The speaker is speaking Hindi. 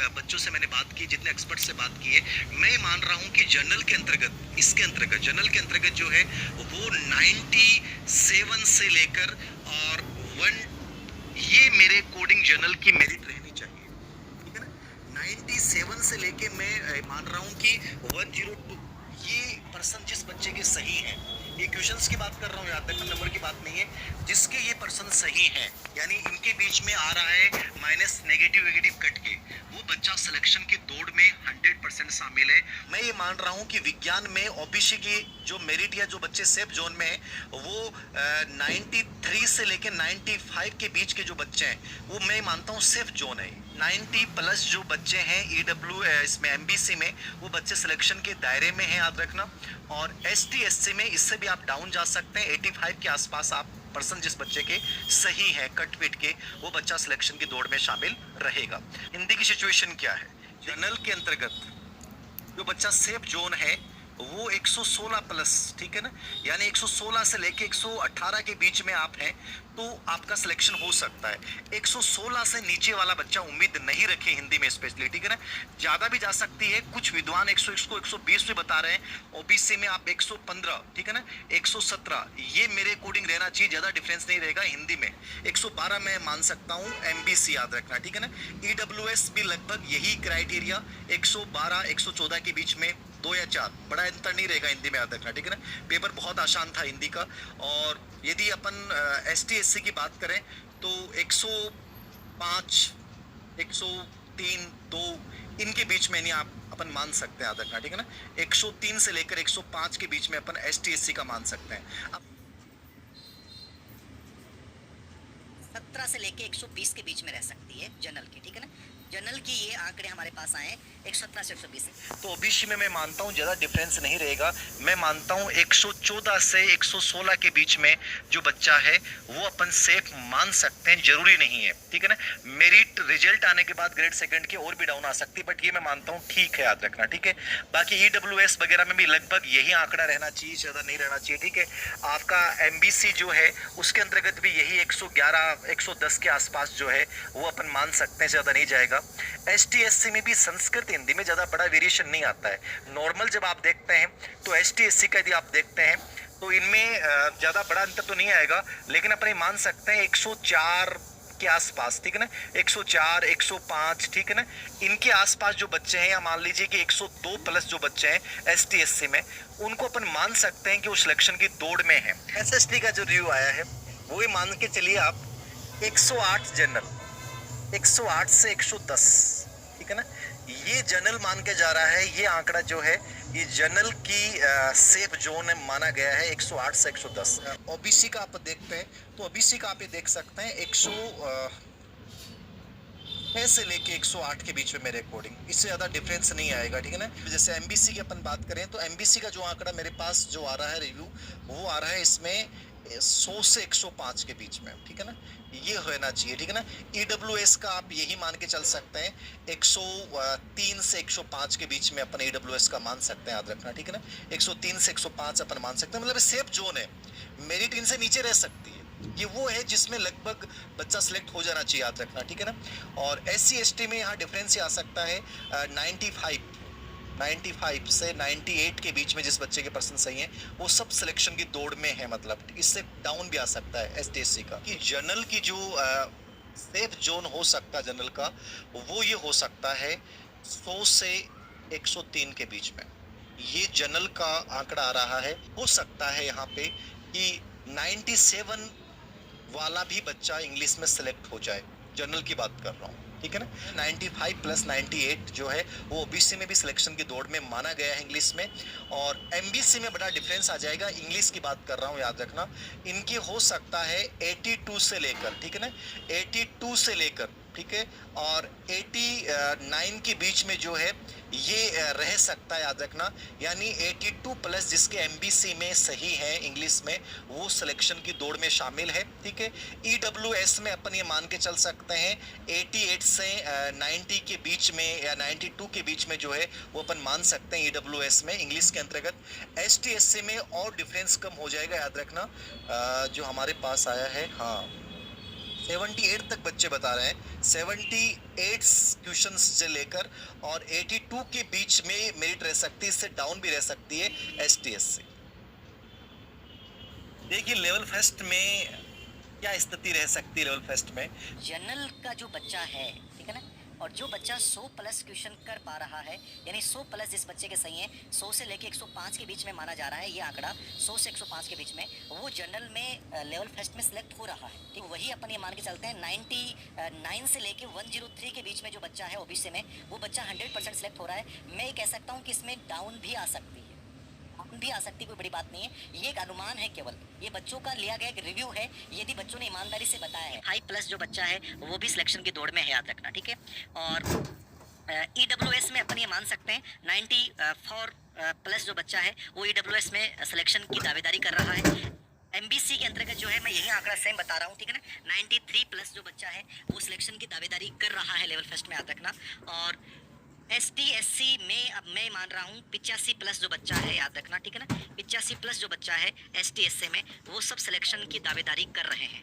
बच्चों से मैंने बात की, जितने एक्सपर्ट से बात की है, मैं मान रहा हूँ कि जनरल के अंतर्गत, इसके अंतर्गत, जनरल के अंतर्गत जो है वो 97 से लेकर और 1, ये मेरे कोडिंग जनरल की मेरिट रहनी चाहिए, ठीक है ना। 97 से लेके मैं मान रहा हूँ कि 102 ये पर्सन जिस बच्चे के सही है, ये क्वेश्चंस की बात कर रहा हूँ, याद रखना नंबर की बात नहीं है, जिसके ये पर्सन सही है, यानी इनके बीच में आ रहा है माइनस नेगेटिव नेगेटिव कट के, वो बच्चा सिलेक्शन की दौड़ में 100% शामिल है। मैं ये मान रहा हूँ कि विज्ञान में ओबीसी की जो मेरिट या जो बच्चे सेफ जोन में है वो 93 से लेके 95 के बीच के जो बच्चे हैं वो मैं मानता हूँ सेफ जोन है। 90 प्लस जो बच्चे हैं ईडब्ल्यू इसमें एमबीसी में, वो बच्चे सिलेक्शन के दायरे में हैं, याद रखना। और एसटी एससी में इससे भी आप डाउन जा सकते हैं, 85 के आसपास आप पर्सन जिस बच्चे के सही है कट पिट के, वो बच्चा सिलेक्शन की दौड़ में शामिल रहेगा। हिंदी की सिचुएशन क्या है, जनरल के अंतर्गत जो बच्चा सेफ जोन है वो 116 प्लस, ठीक है ना, यानी 116 से लेके 118 के बीच में आप हैं तो आपका सिलेक्शन हो सकता है। 116 से नीचे वाला बच्चा उम्मीद नहीं रखे हिंदी में स्पेशली, ठीक है ना, ज्यादा भी जा सकती है, कुछ विद्वान 100 को 120 भी बता रहे हैं, ओबीसी में आप 115, ठीक है ना, 117, ये मेरे अकॉर्डिंग रहना चाहिए, ज्यादा डिफरेंस नहीं रहेगा। हिंदी में 112 मैं मान सकता हूँ, एमबीसी याद रखना, ठीक है ना। ईडब्ल्यूएस भी लगभग यही क्राइटेरिया 112 114 के बीच में, 2 या 4, बड़ा अंतर नहीं रहेगा हिंदी में, याद रखना, ठीक है ना। पेपर बहुत आसान था हिंदी का। और यदि अपन एसटी एससी की बात करें तो 105 103 2 इनके बीच में नहीं आप अपन मान सकते हैं, याद रखना, ठीक है ना। 103 से लेकर 105 के बीच में अपन एसटी एससी का मान सकते हैं। अब 17 से लेके 120 के बीच में रह सकती है जनरल की, ठीक है ना। जनरल की ये आंकड़े हमारे पास आए 117 से 120। तो ओबीसी में मैं मानता हूँ ज़्यादा डिफरेंस नहीं रहेगा। मैं मानता हूँ 114 से 116 के बीच में जो बच्चा है वो अपन सेफ मान सकते हैं, जरूरी नहीं है, ठीक है ना। मेरिट रिजल्ट आने के बाद ग्रेड सेकंड की और भी डाउन आ सकती है, बट ये मैं मानता हूँ ठीक है, याद रखना, ठीक है। बाकी ईडब्ल्यूएस वगैरह में भी लगभग यही आंकड़ा रहना चाहिए, ज़्यादा नहीं रहना चाहिए, ठीक है। आपका एमबीसी जो है उसके अंतर्गत भी यही 111 110 के आसपास जो है वो अपन मान सकते हैं, ज़्यादा नहीं जाएगा। एसटी एससी में भी संस्कृत हिंदी में ज्यादा बड़ा वेरिएशन नहीं आता है। नॉर्मल जब आप देखते हैं तो एसटी एससी का यदि आप देखते हैं तो इनमें ज्यादा बड़ा अंतर तो नहीं आएगा, लेकिन अपन मान सकते हैं 104 के आसपास, ठीक है ना, 104 105, ठीक है ना, इनके आसपास जो बच्चे हैं, या मान लीजिए कि 102 प्लस जो बच्चे हैं एसटी एससी में, उनको अपन मान सकते हैं कि वो सिलेक्शन की दौड़ में है। एसएसटी का जो रिव्यू आया है वो ही मान के चलिए आप 108 जनरल, 108 से 110, ठीक है ना, ये जनरल मान के जा रहा है। ये आंकड़ा जो है ये जनरल की सेफ जोन में माना गया है 108 से 110। ओबीसी का आप देखते हैं तो ओबीसी का आप ये देख सकते हैं 106 से लेके 108 के बीच में मेरे अकॉर्डिंग, इससे ज़्यादा डिफरेंस नहीं आएगा, ठीक है ना। जैसे एमबीसी की अपन बात करें तो एमबीसी का जो आंकड़ा मेरे पास जो आ रहा है रिव्यू, वो आ रहा है इसमें 100 से 105 के बीच में, ठीक है ना, ये होना चाहिए, ठीक है ना। ईडब्ल्यूएस का आप यही मान के चल सकते हैं 103 से 105 के बीच में अपन ईडब्ल्यूएस का मान सकते हैं, याद रखना, ठीक है ना। 103 से 105 अपन मान सकते हैं, मतलब सेफ जोन है, मेरिट इनसे नीचे रह सकती है, ये वो है जिसमें लगभग बच्चा सिलेक्ट हो जाना चाहिए, याद रखना, ठीक है ना। और एससी एसटी में यहाँ डिफरेंस आ सकता है 95 से 98 के बीच में जिस बच्चे के पर्सन सही है वो सब सिलेक्शन की दौड़ में है, मतलब इससे डाउन भी आ सकता है एसटीएससी का। कि जनरल की जो सेफ जोन हो सकता है जनरल का, वो ये हो सकता है 100 से 103 के बीच में, ये जनरल का आंकड़ा आ रहा है। हो सकता है यहाँ पे कि 97 वाला भी बच्चा इंग्लिश में सिलेक्ट हो जाए, जनरल की बात कर रहा हूँ, ठीक है ना। 95 प्लस 98 जो है वो ओबीसी में भी सिलेक्शन की दौड़ में माना गया है इंग्लिश में, और एमबीसी में बड़ा डिफरेंस आ जाएगा, इंग्लिश की बात कर रहा हूँ, याद रखना। इनकी हो सकता है 82 से लेकर, ठीक है ना, 82 से लेकर, ठीक है, और 89 के बीच में जो है ये रह सकता है, याद रखना। यानी 82 प्लस जिसके एमबीसी में सही है इंग्लिश में, वो सिलेक्शन की दौड़ में शामिल है, ठीक है। ईडब्ल्यूएस में अपन ये मान के चल सकते हैं 88 से 90 के बीच में या 92 के बीच में जो है वो अपन मान सकते हैं ईडब्ल्यूएस में इंग्लिश के अंतर्गत। एसटीएससी में और डिफरेंस कम हो जाएगा, याद रखना। जो हमारे पास आया है, हाँ, 78 तक बच्चे बता रहे हैं, 78 क्वेश्चन से लेकर और 82 के बीच में मेरिट रह सकती है, इससे डाउन भी रह सकती है एसटीएस से। देखिए लेवल फर्स्ट में क्या स्थिति रह सकती है। लेवल फर्स्ट में जनरल का जो बच्चा है, ठीक है ना, और जो बच्चा 100 प्लस क्वेश्चन कर पा रहा है, यानी 100 प्लस जिस बच्चे के सही है, 100 से लेके 105 के बीच में माना जा रहा है, ये आंकड़ा 100 से 105 के बीच में, वो जनरल में लेवल फर्स्ट में सिलेक्ट हो रहा है। ठीक, वही अपन ये मान के चलते हैं 99 से लेके 103 के बीच में जो बच्चा है ओबीसी में, वो बच्चा 100% सिलेक्ट हो रहा है। मैं ये कह सकता हूँ कि इसमें डाउन भी आ सकती है, भी आ सकती, कोई बड़ी बात नहीं है, ये एक अनुमान है केवल, ये बच्चों का लिया गया एक रिव्यू है, यदि बच्चों ने ईमानदारी से बताया है। हाई प्लस जो बच्चा है वो भी सिलेक्शन की दौड़ में है, याद रखना, ठीक है। और EWS में अपन ये मान सकते हैं 94 प्लस जो बच्चा है वो EWS में सिलेक्शन की दावेदारी कर रहा है। MBC के अंतर्गत जो है, मैं यही आंकड़ा सेम बता रहा हूँ, ठीक है ना, 93 प्लस जो बच्चा है वो सिलेक्शन की दावेदारी कर रहा है लेवल फर्स्ट में, याद रखना। और ST/SC में अब मैं मान रहा हूँ 85 प्लस जो बच्चा है, याद रखना, ठीक है ना, 85 प्लस जो बच्चा है ST/SC में, वो सब सिलेक्शन की दावेदारी कर रहे हैं।